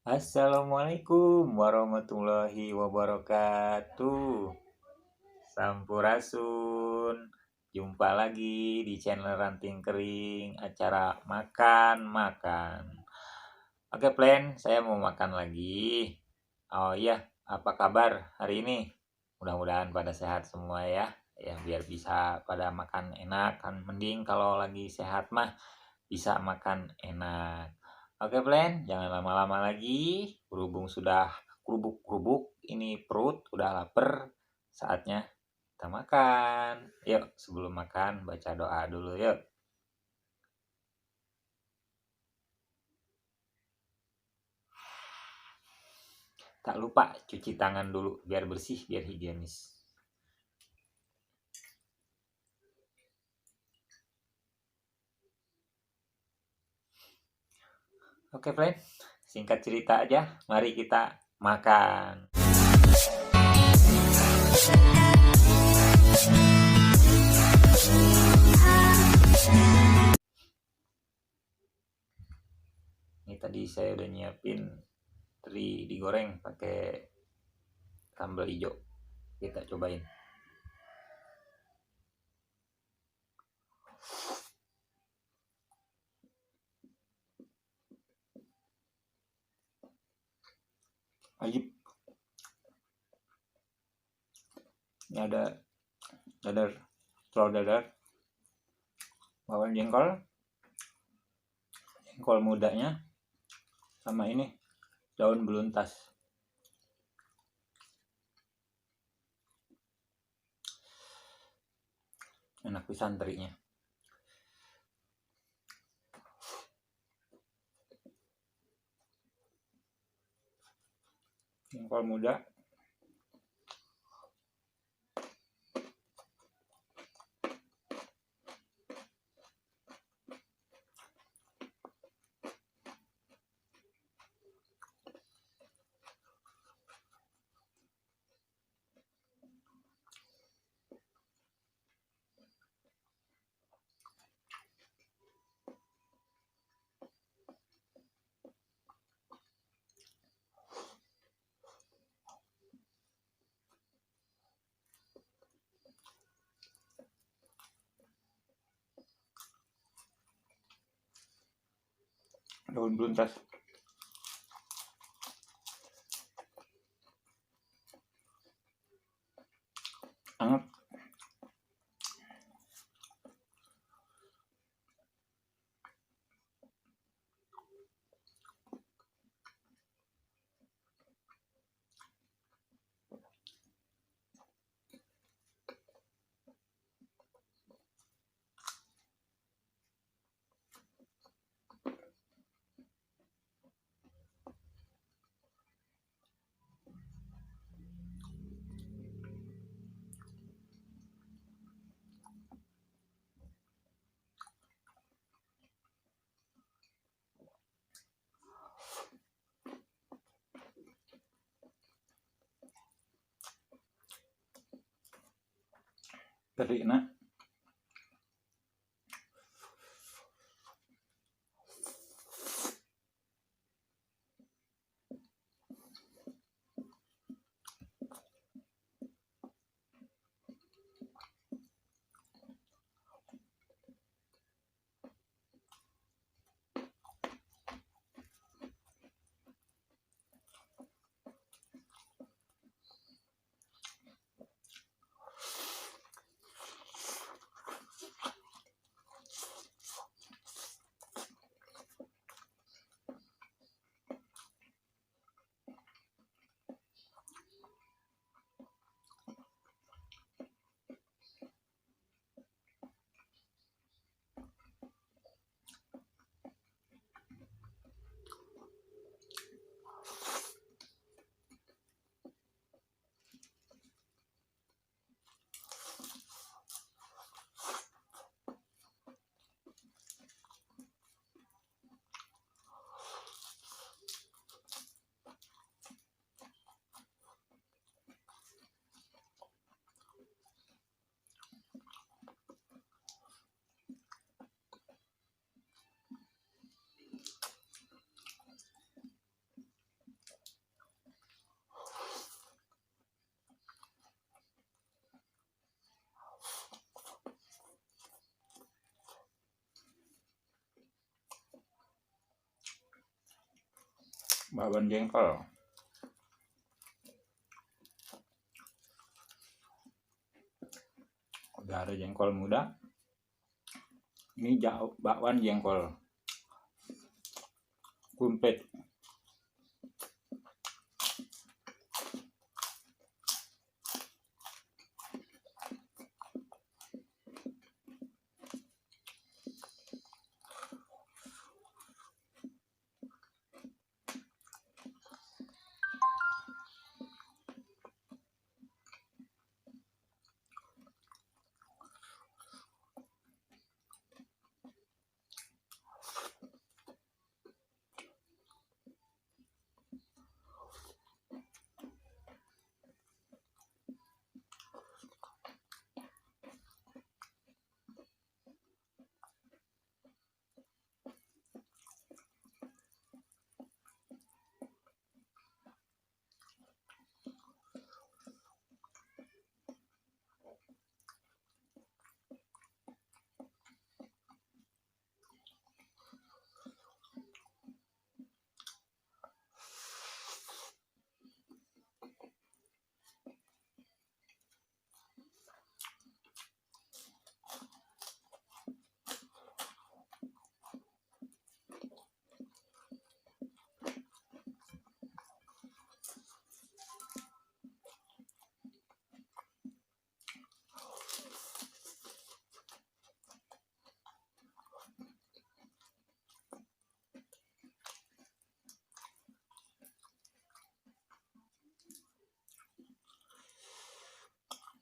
Assalamualaikum warahmatullahi wabarakatuh. Sampurasun. Jumpa lagi di channel Ranting Kering, acara makan-makan. Oke, Plan, saya mau makan lagi. Oh iya, apa kabar hari ini? Mudah-mudahan pada sehat semua ya. Ya, biar bisa pada makan enak kan. Mending kalau lagi sehat mah bisa makan enak. Oke, Plan, jangan lama-lama lagi. Berhubung sudah kerubuk-kerubuk, ini perut udah lapar. Saatnya kita makan. Yuk, sebelum makan baca doa dulu yuk. Tak lupa cuci tangan dulu biar bersih, biar higienis. Oke, Plan, singkat cerita aja. Mari kita makan. Ini tadi saya udah nyiapin teri digoreng pakai sambal hijau. Kita cobain. Ajib. Ini ada dadar, telur dadar, bawang jengkol, jengkol mudanya, sama ini daun beluntas. Enak pisan terinya. Jengkol muda. Daun beluntas. Anget. Teri nak. bakwan jengkol. Udah ada jengkol muda, ini bakwan jengkol kumpet.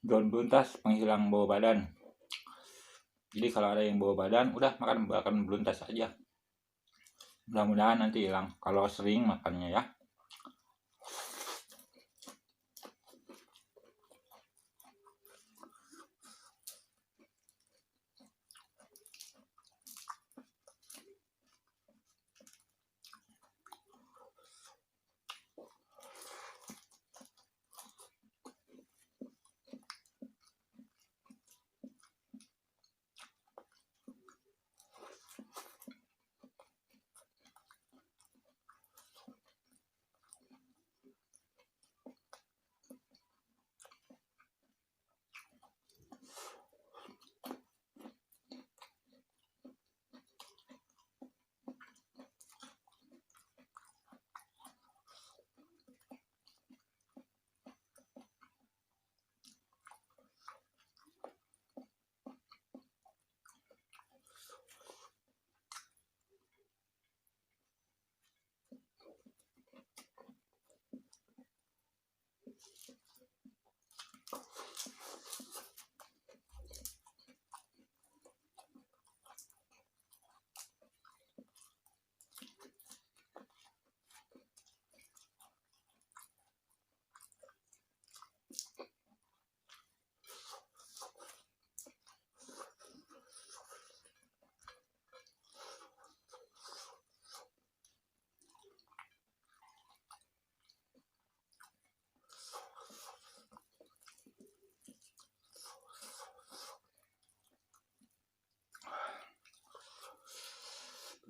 Daun beluntas penghilang bau badan. Jadi kalau ada yang bau badan, udah makan beluntas aja. Mudah-mudahan nanti hilang kalau sering makannya ya.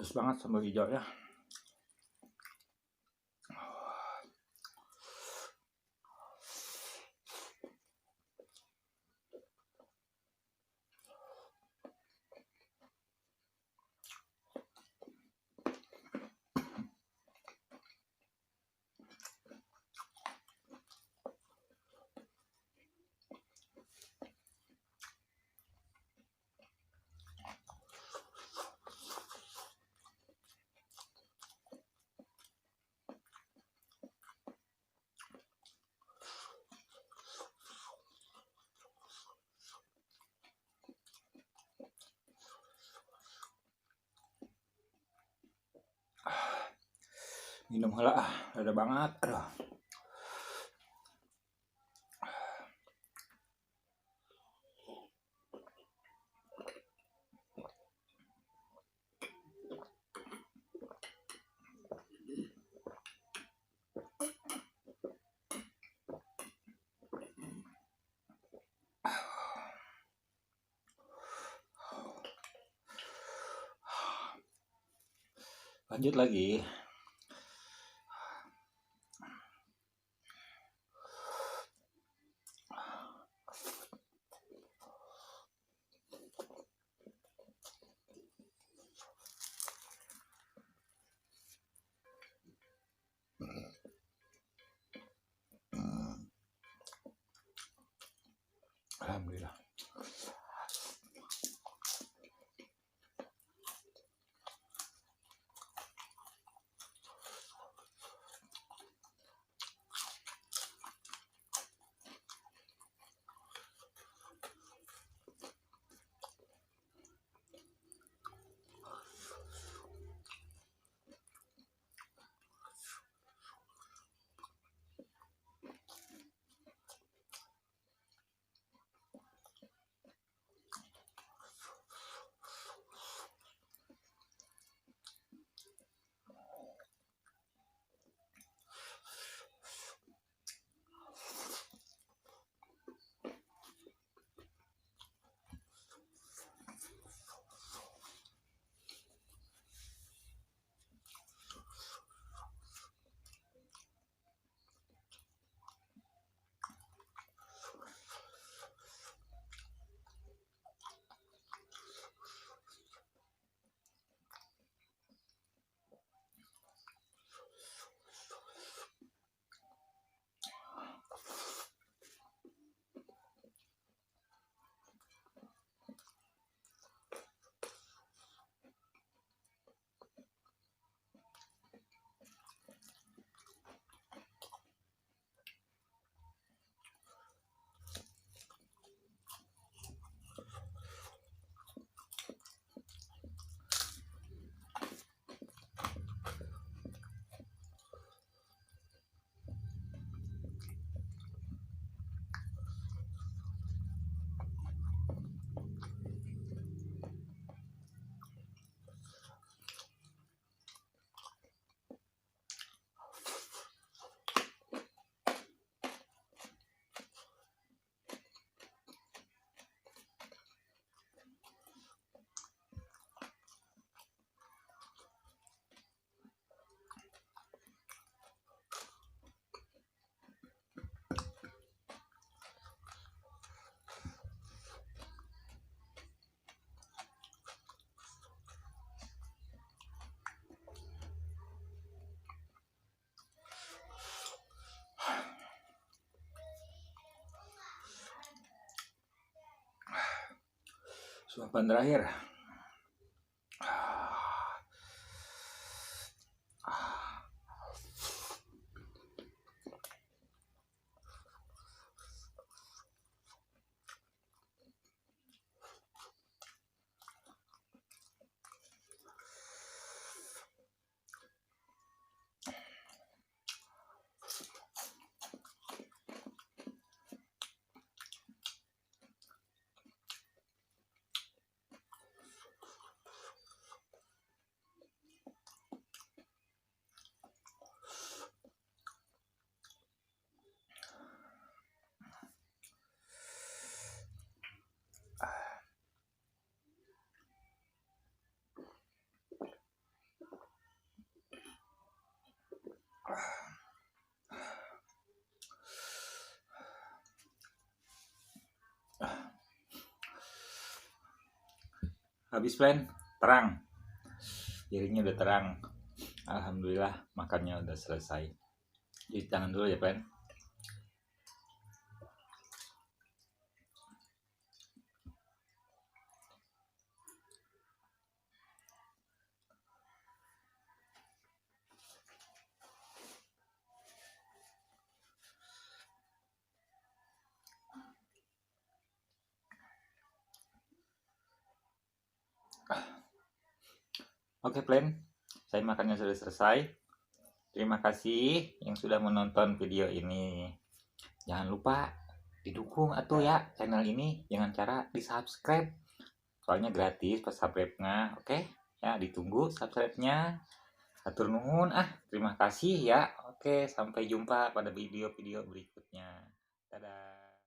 Pedas banget sambal hijau ya. Minum heula ada banget. Aduh. Lanjut lagi. Suapan terakhir. Habis plan, terang. Piringnya udah terang. Alhamdulillah makannya udah selesai. Cuci tangan dulu ya plan. Oke plan, saya makannya sudah selesai. Terima kasih yang sudah menonton video ini. Jangan lupa didukung atuh ya channel ini dengan cara di subscribe. Soalnya gratis pas subscribe-nya. Oke ya, ditunggu subscribe-nya. Atur nuhun, terima kasih ya. Oke, sampai jumpa pada video-video berikutnya. Dadah.